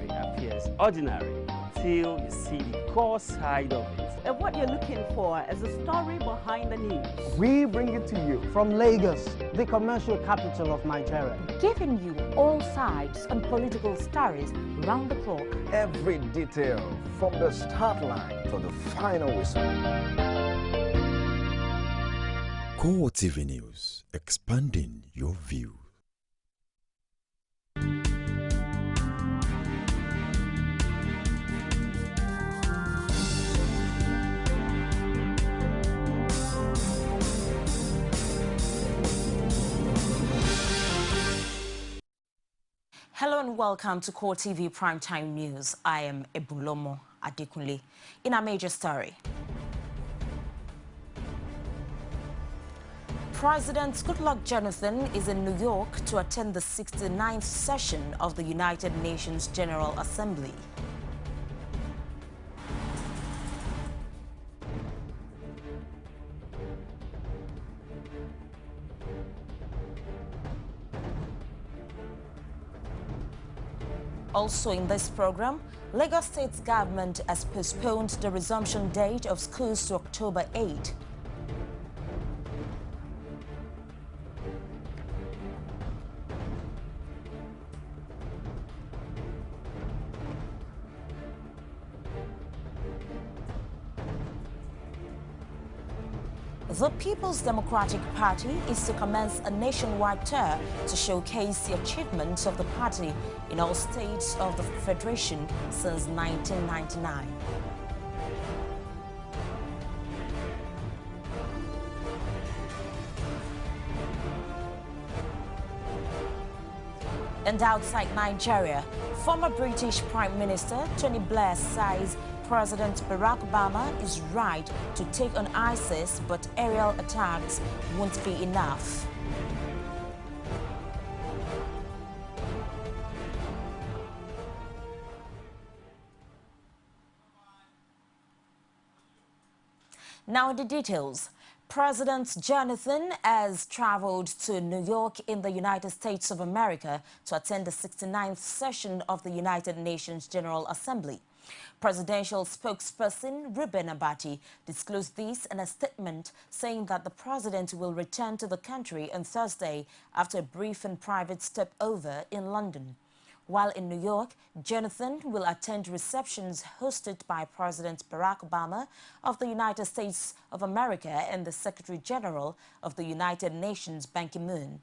ordinary appears ordinary till you see the core side of it. And what you're looking for is the story behind the news. We bring it to you from Lagos, the commercial capital of Nigeria. Giving you all sides and political stories round the clock. Every detail from the start line to the final whistle. CoreTV News, expanding your view. Hello and welcome to CoreTV Primetime News. I am Ebulomo Adekunle. In our major story, President Goodluck Jonathan is in New York to attend the 69th session of the United Nations General Assembly. Also in this program, Lagos State government has postponed the resumption date of schools to October 8. The People's Democratic Party is to commence a nationwide tour to showcase the achievements of the party in all states of the Federation since 1999. And outside Nigeria, former British Prime Minister Tony Blair says President Barack Obama is right to take on ISIS, but aerial attacks won't be enough. Now the details. President Jonathan has traveled to New York in the United States of America to attend the 69th session of the United Nations General Assembly. Presidential spokesperson Ruben Abati disclosed this in a statement saying that the president will return to the country on Thursday after a brief and private stopover in London. While in New York, Jonathan will attend receptions hosted by President Barack Obama of the United States of America and the Secretary General of the United Nations, Ban Ki-moon.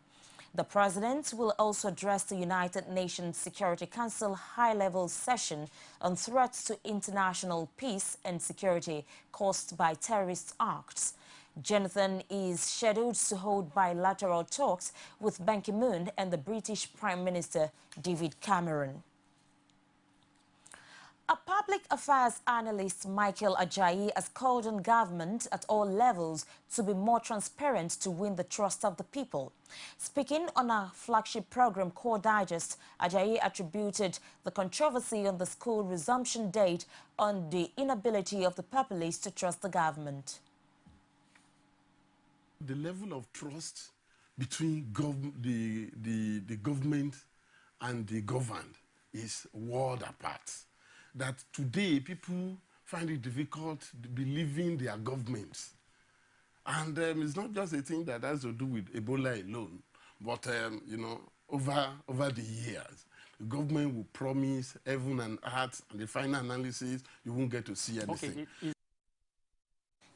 The president will also address the United Nations Security Council high-level session on threats to international peace and security caused by terrorist acts. Jonathan is scheduled to hold bilateral talks with Ban Ki-moon and the British Prime Minister David Cameron. A public affairs analyst, Michael Ajayi, has called on government at all levels to be more transparent to win the trust of the people. Speaking on a flagship program, Core Digest, Ajayi attributed the controversy on the school resumption date on the inability of the populace to trust the government. The level of trust between the government and the governed is world apart. That today people find it difficult believing their governments. And it's not just a thing that has to do with Ebola alone, but you know, over the years, the government will promise heaven and earth, and the final analysis, you won't get to see anything. Okay.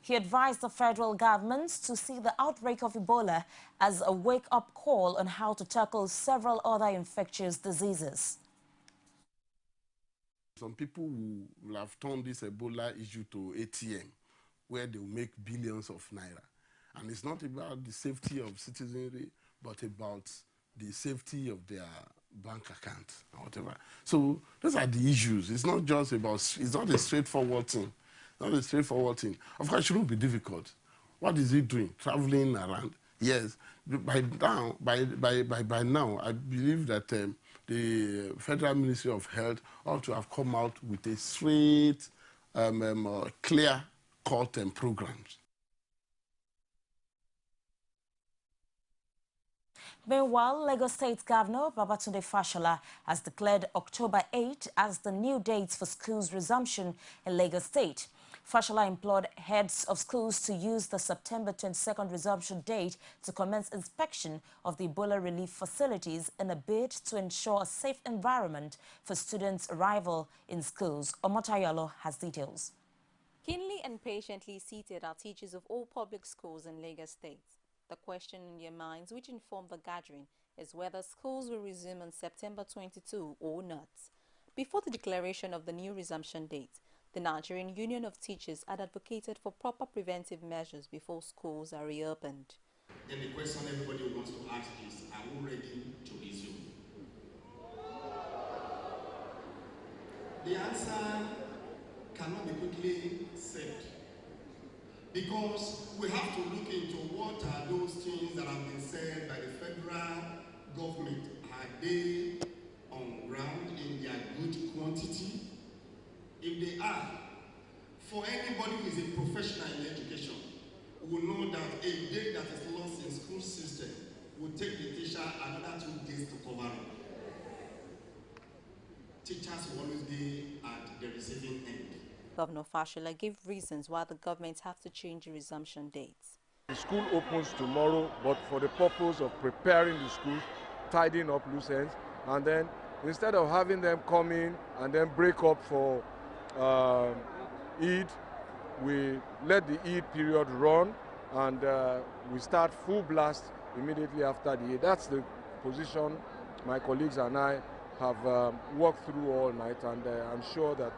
He advised the federal government to see the outbreak of Ebola as a wake-up call on how to tackle several other infectious diseases. Some people will have turned this Ebola issue to ATM, where they will make billions of naira. And it's not about the safety of citizenry, but about the safety of their bank account or whatever. So those are the issues. It's not just about, it's not a straightforward thing. Not a straightforward thing. Of course, it shouldn't be difficult. What is he doing? Traveling around? Yes. By now, I believe that the Federal Ministry of Health ought to have come out with a straight, clear-cut programs. Meanwhile, Lagos State Governor Babatunde Fashola has declared October 8 as the new date for schools resumption in Lagos State. Fashola implored heads of schools to use the September 22nd resumption date to commence inspection of the Ebola relief facilities in a bid to ensure a safe environment for students' arrival in schools. Omotayolo has details. Keenly and patiently seated are teachers of all public schools in Lagos State. The question in their minds, which informed the gathering, is whether schools will resume on September 22 or not. Before the declaration of the new resumption date, the Nigerian Union of Teachers had advocated for proper preventive measures before schools are reopened. Then the question everybody wants to ask is, are we ready to resume? The answer cannot be quickly said, because we have to look into what are those things that have been said by the federal government. Are they on ground in their good quantity? If they are, for anybody who is a professional in education, will know that a day that is lost in school system will take the teacher another 2 days to cover up. Teachers will always be at the receiving end. Governor Fashola gave reasons why the government have to change the resumption dates. The school opens tomorrow, but for the purpose of preparing the schools, tidying up loose ends, and then instead of having them come in and then break up for Eid, we let the Eid period run, and we start full blast immediately after the Eid. That's the position my colleagues and I have worked through all night, and I'm sure that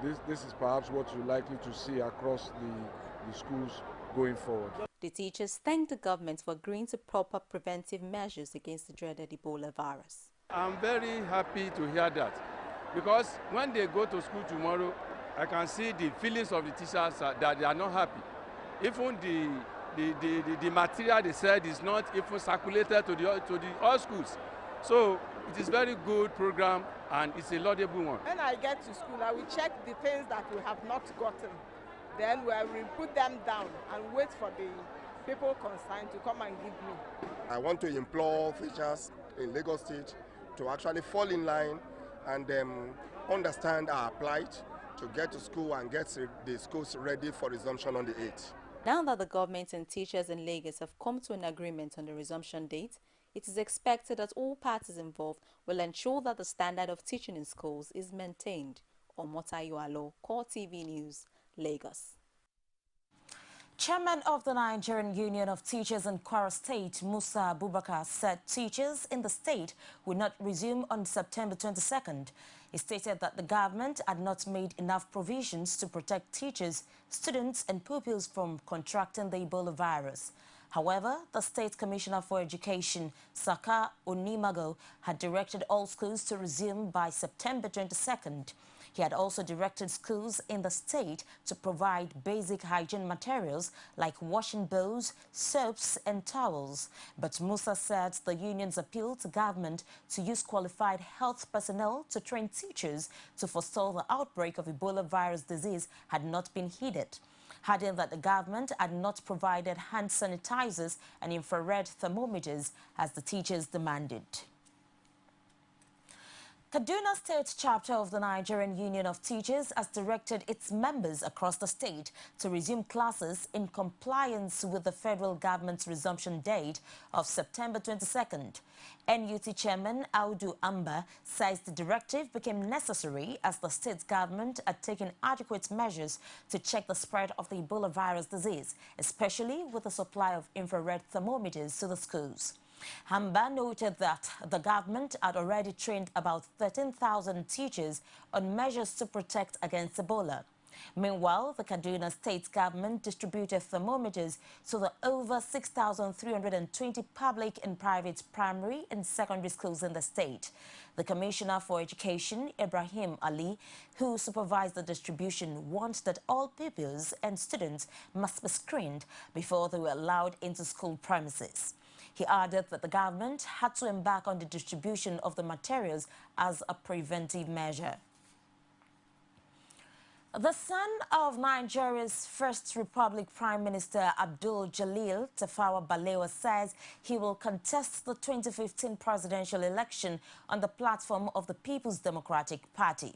this is perhaps what you're likely to see across the schools going forward. The teachers thanked the government for agreeing to proper preventive measures against the dreaded Ebola virus. I'm very happy to hear that, because when they go to school tomorrow, I can see the feelings of the teachers that they are not happy. Even the material they said is not even circulated to the all schools. So it is very good program, and it's a laudable one. When I get to school, I will check the things that we have not gotten. Then we will put them down and wait for the people concerned to come and give me. I want to implore teachers in Lagos State to actually fall in line and understand our plight to get to school and get the schools ready for resumption on the 8th. Now that the government and teachers in Lagos have come to an agreement on the resumption date, it is expected that all parties involved will ensure that the standard of teaching in schools is maintained. Omotayolo, CoreTV News, Lagos. Chairman of the Nigerian Union of Teachers in Kwara State, Musa Abubakar, said teachers in the state will not resume on September 22nd. He stated that the government had not made enough provisions to protect teachers, students and pupils from contracting the Ebola virus. However, the State Commissioner for Education, Saka Onimago, had directed all schools to resume by September 22nd. He had also directed schools in the state to provide basic hygiene materials like washing bowls, soaps and towels. But Musa said the union's appeal to government to use qualified health personnel to train teachers to forestall the outbreak of Ebola virus disease had not been heeded, adding that the government had not provided hand sanitizers and infrared thermometers as the teachers demanded. Kaduna State chapter of the Nigerian Union of Teachers has directed its members across the state to resume classes in compliance with the federal government's resumption date of September 22nd. NUT Chairman Audu Amba says the directive became necessary as the state government had taken adequate measures to check the spread of the Ebola virus disease, especially with the supply of infrared thermometers to the schools. Hamba noted that the government had already trained about 13,000 teachers on measures to protect against Ebola. Meanwhile, the Kaduna State government distributed thermometers to the over 6,320 public and private primary and secondary schools in the state. The Commissioner for Education, Ibrahim Ali, who supervised the distribution, warned that all pupils and students must be screened before they were allowed into school premises. He added that the government had to embark on the distribution of the materials as a preventive measure. The son of Nigeria's First Republic Prime Minister Abdul Jalil Tafawa Balewa says he will contest the 2015 presidential election on the platform of the People's Democratic Party.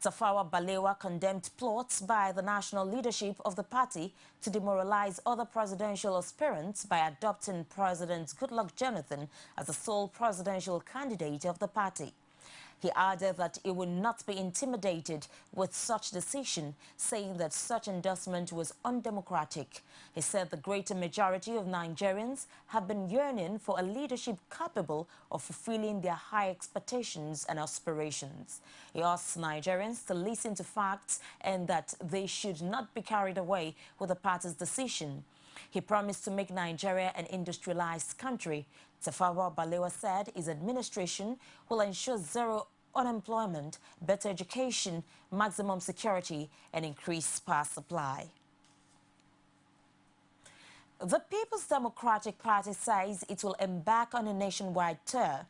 Tafawa Balewa condemned plots by the national leadership of the party to demoralize other presidential aspirants by adopting President Goodluck Jonathan as the sole presidential candidate of the party. He added that he would not be intimidated with such decision, saying that such endorsement was undemocratic. He said the greater majority of Nigerians have been yearning for a leadership capable of fulfilling their high expectations and aspirations. He asked Nigerians to listen to facts and that they should not be carried away with the party's decision. He promised to make Nigeria an industrialized country. Tafawa Balewa said his administration will ensure zero unemployment, better education, maximum security, and increased power supply. The People's Democratic Party says it will embark on a nationwide tour.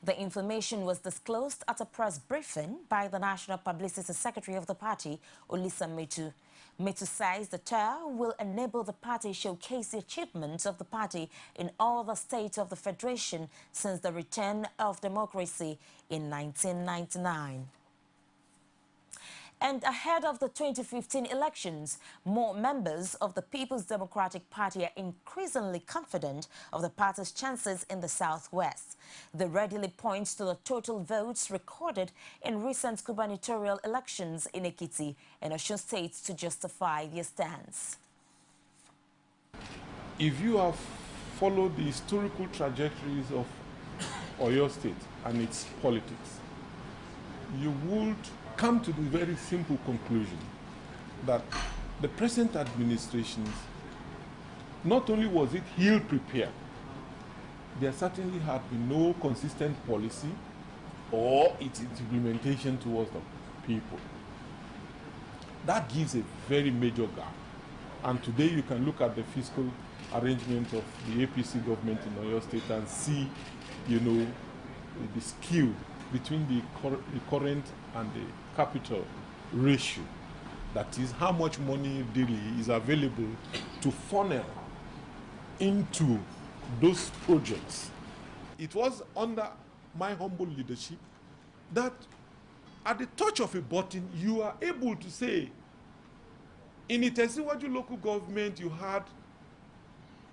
The information was disclosed at a press briefing by the National Publicity Secretary of the party, Olisa Metu. Metu says the tour will enable the party showcase the achievements of the party in all the states of the Federation since the return of democracy in 1999. And ahead of the 2015 elections, more members of the People's Democratic Party are increasingly confident of the party's chances in the Southwest. They readily point to the total votes recorded in recent gubernatorial elections in Ekiti and Osun states to justify their stance. If you have followed the historical trajectories of Oyo State and its politics, you would come to the very simple conclusion that the present administrations, not only was it ill prepared, there certainly had been no consistent policy or its implementation towards the people. That gives a very major gap. And today you can look at the fiscal arrangement of the APC government in Oyo State and see, you know, the skew between the current and the capital ratio. That is how much money daily is available to funnel into those projects. It was under my humble leadership that at the touch of a button, you are able to say, in Itesiwaju local government, you had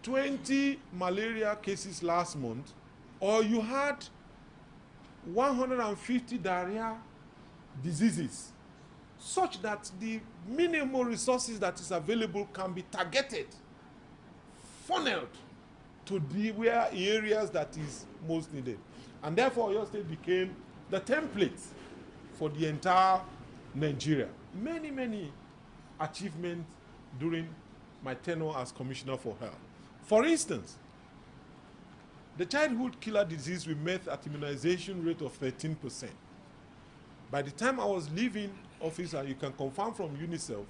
20 malaria cases last month, or you had 150 diarrhea diseases, such that the minimal resources that is available can be targeted, funneled to the areas that is most needed. And therefore, Oyo State became the template for the entire Nigeria. Many, many achievements during my tenure as Commissioner for Health. For instance, the childhood killer disease, we met at immunization rate of 13%. By the time I was leaving office, and you can confirm from UNICEF,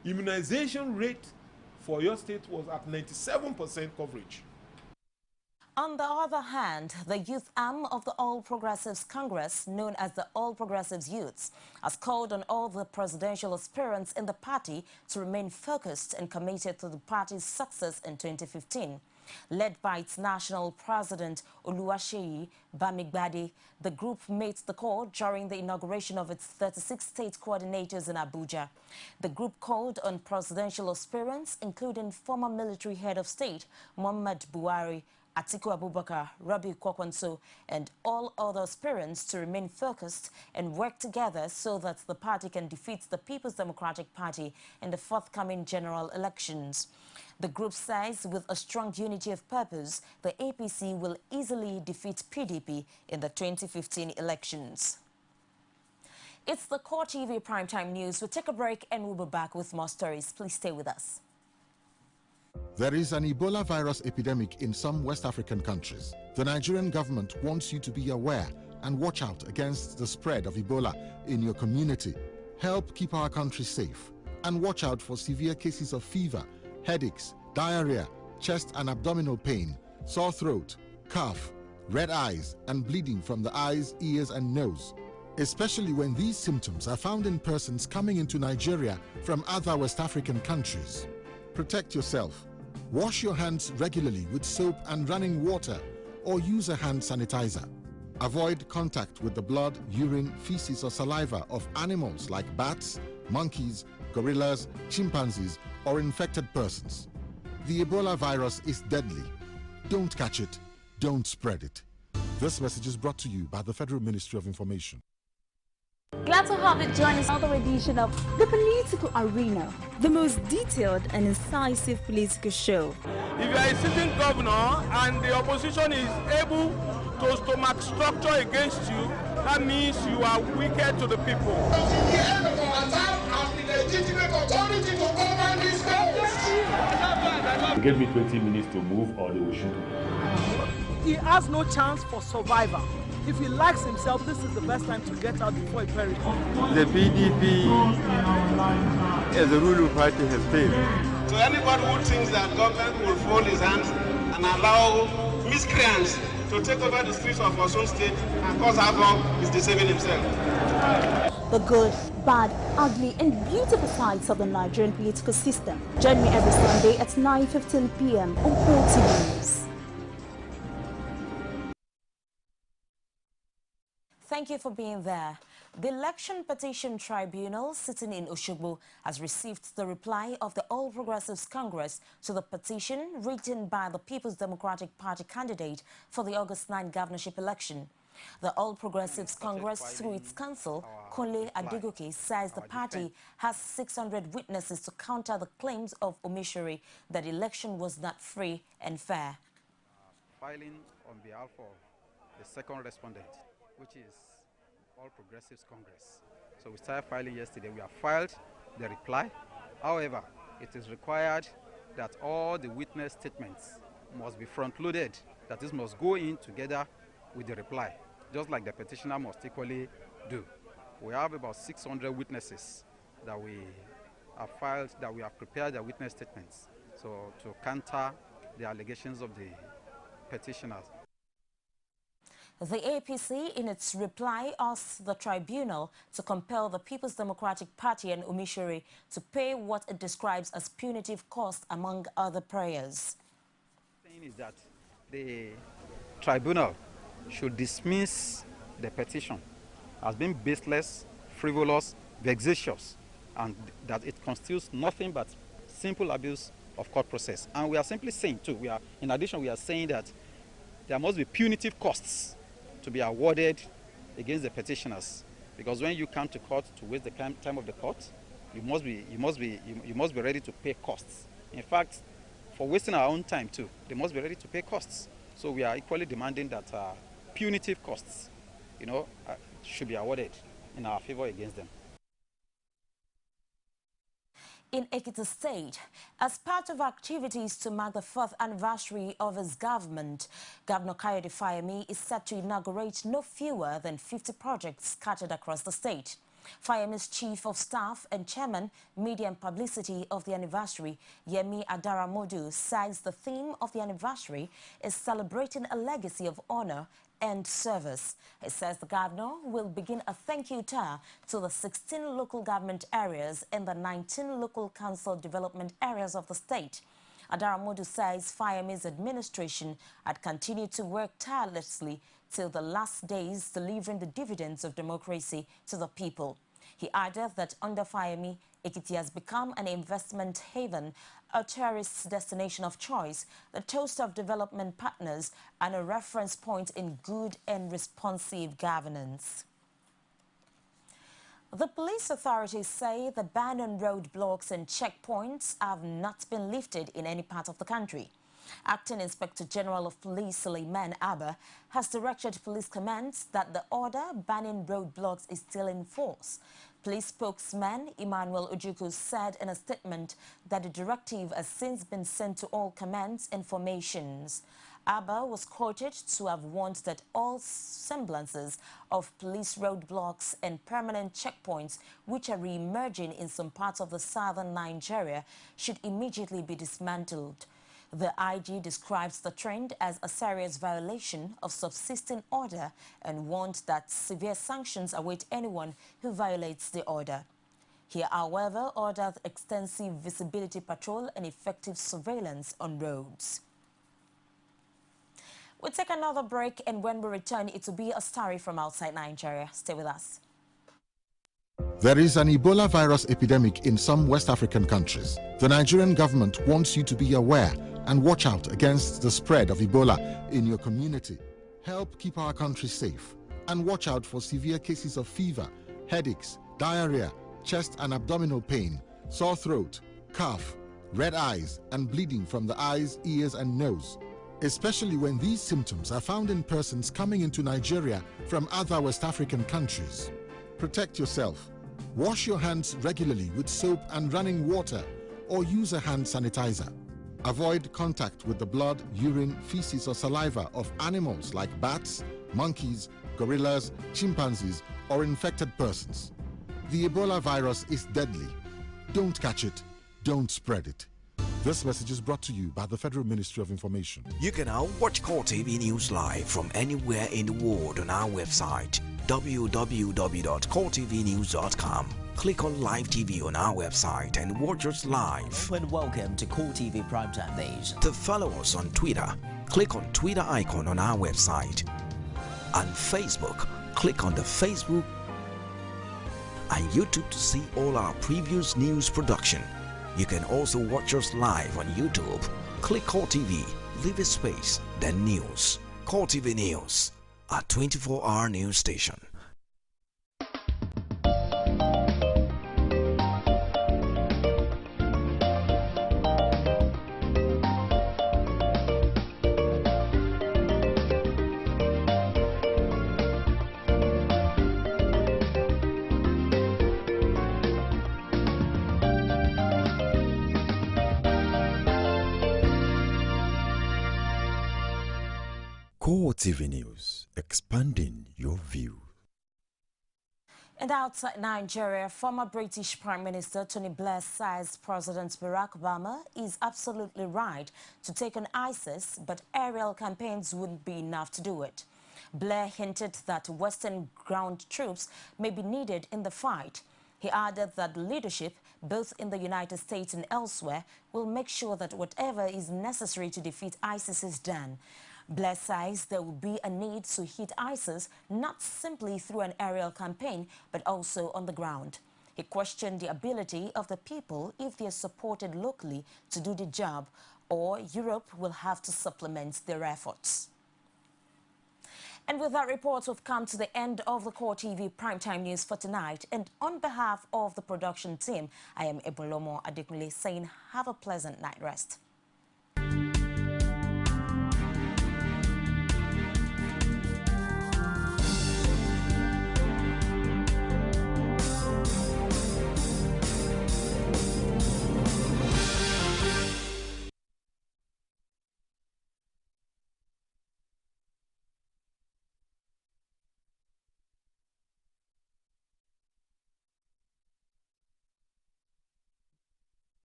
immunization rate for your state was at 97% coverage. On the other hand, the youth arm of the All Progressives Congress, known as the All Progressives Youths, has called on all the presidential aspirants in the party to remain focused and committed to the party's success in 2015. Led by its national president, Oluwaseyi Bamigbade, the group made the call during the inauguration of its 36 state coordinators in Abuja. The group called on presidential aspirants, including former military head of state, Muhammad Buhari, Atiku Abubakar, Rabi Kwakwanso, and all other aspirants to remain focused and work together so that the party can defeat the People's Democratic Party in the forthcoming general elections. The group says with a strong unity of purpose, the APC will easily defeat PDP in the 2015 elections. It's the CoreTV Primetime News. We'll take a break and we'll be back with more stories. Please stay with us. There is an Ebola virus epidemic in some West African countries. The Nigerian government wants you to be aware and watch out against the spread of Ebola in your community. Help keep our country safe and watch out for severe cases of fever, headaches, diarrhea, chest and abdominal pain, sore throat, cough, red eyes and bleeding from the eyes, ears and nose. especially when these symptoms are found in persons coming into Nigeria from other West African countries. Protect yourself. Wash your hands regularly with soap and running water, or use a hand sanitizer. Avoid contact with the blood, urine, feces or saliva of animals like bats, monkeys, gorillas, chimpanzees or infected persons. The Ebola virus is deadly. Don't catch it, don't spread it. This message is brought to you by the Federal Ministry of Information. Glad to have you join us on another edition of The Political Arena, the most detailed and incisive political show. If you are a sitting governor and the opposition is able to stomach structure against you, that means you are wicked to the people. Give me 20 minutes to move or they will shoot me. He has no chance for survival. If he likes himself, this is the best time to get out before he perishes. The PDP as a ruling party has failed. So anybody who thinks that government will fold his hands and allow miscreants to take over the streets of our own state and cause havoc is deceiving himself. The good, bad, ugly and beautiful sides of the Nigerian political system. Join me every Sunday at 9:15 p.m. on CoreTV News. Thank you for being there. The Election Petition Tribunal sitting in Oshogbo has received the reply of the All Progressives Congress to the petition written by the People's Democratic Party candidate for the August 9 governorship election. The All Progressives Congress, through its counsel, Kunle Adegoke, says the party has 600 witnesses to counter the claims of Omishori that the election was not free and fair. Filing on behalf of the second respondent, which is All Progressives Congress. So we started filing yesterday. We have filed the reply. However, it is required that all the witness statements must be front-loaded, that this must go in together with the reply, just like the petitioner must equally do. We have about 600 witnesses that we have filed, that we have prepared their witness statements, so to counter the allegations of the petitioners. The APC, in its reply, asked the tribunal to compel the People's Democratic Party and Omishori to pay what it describes as punitive costs, among other prayers. The thing is that the tribunal should dismiss the petition as being baseless, frivolous, vexatious, and that it constitutes nothing but simple abuse of court process. And we are simply saying, too, in addition, we are saying that there must be punitive costs to be awarded against the petitioners, because when you come to court to waste the time of the court, you must be ready to pay costs. In fact, for wasting our own time too, they must be ready to pay costs. So we are equally demanding that punitive costs, should be awarded in our favor against them. In Ekiti State, as part of activities to mark the 4th anniversary of his government, Governor Kayode Fayemi is set to inaugurate no fewer than 50 projects scattered across the state. Fayemi's Chief of Staff and Chairman, Media and Publicity of the anniversary, Yemi Adaramodu, says the theme of the anniversary is celebrating a legacy of honor and service. He says the governor will begin a thank you tour to the 16 local government areas and the 19 local council development areas of the state. Adaramodu says Fayemi's administration had continued to work tirelessly till the last days, delivering the dividends of democracy to the people. He added that under Fayemi, Ekiti has become an investment haven, a tourist destination of choice, the toast of development partners, and a reference point in good and responsive governance. The police authorities say the ban on roadblocks and checkpoints have not been lifted in any part of the country. Acting Inspector General of Police Suleiman Abba has directed police commands that the order banning roadblocks is still in force. Police spokesman Emmanuel Ojukwu said in a statement that the directive has since been sent to all commands and formations. Abba was quoted to have warned that all semblances of police roadblocks and permanent checkpoints, which are re-emerging in some parts of the southern Nigeria, should immediately be dismantled. The IG describes the trend as a serious violation of subsisting order and warned that severe sanctions await anyone who violates the order. He, however, ordered extensive visibility patrol and effective surveillance on roads. We'll take another break, and when we return, it will be a story from outside Nigeria. Stay with us. There is an Ebola virus epidemic in some West African countries. The Nigerian government wants you to be aware and watch out against the spread of Ebola in your community. Help keep our country safe and watch out for severe cases of fever, headaches, diarrhea, chest and abdominal pain, sore throat, cough, red eyes, and bleeding from the eyes, ears, and nose, especially when these symptoms are found in persons coming into Nigeria from other West African countries. Protect yourself. Wash your hands regularly with soap and running water, or use a hand sanitizer. Avoid contact with the blood, urine, feces, or saliva of animals like bats, monkeys, gorillas, chimpanzees, or infected persons. The Ebola virus is deadly. Don't catch it. Don't spread it. This message is brought to you by the Federal Ministry of Information. You can now watch CoreTV News live from anywhere in the world on our website, www.coretvnews.com. Click on Live TV on our website and watch us live. And welcome to CoreTV Primetime Days. To follow us on Twitter, click on Twitter icon on our website. On Facebook, click on the Facebook and YouTube to see all our previous news production. You can also watch us live on YouTube. Click CoreTV, leave a space, then News. CoreTV News, a 24-hour news station. CoreTV News, expanding your view. And outside Nigeria, former British Prime Minister Tony Blair says President Barack Obama is absolutely right to take on ISIS, but aerial campaigns wouldn't be enough to do it. Blair hinted that Western ground troops may be needed in the fight. He added that leadership, both in the United States and elsewhere, will make sure that whatever is necessary to defeat ISIS is done. Blair says there will be a need to hit ISIS not simply through an aerial campaign, but also on the ground. He questioned the ability of the people, if they are supported locally, to do the job, or Europe will have to supplement their efforts. And with that report, we've come to the end of the CoreTV Primetime News for tonight. And on behalf of the production team, I am Ebolomo Adekunle saying have a pleasant night rest.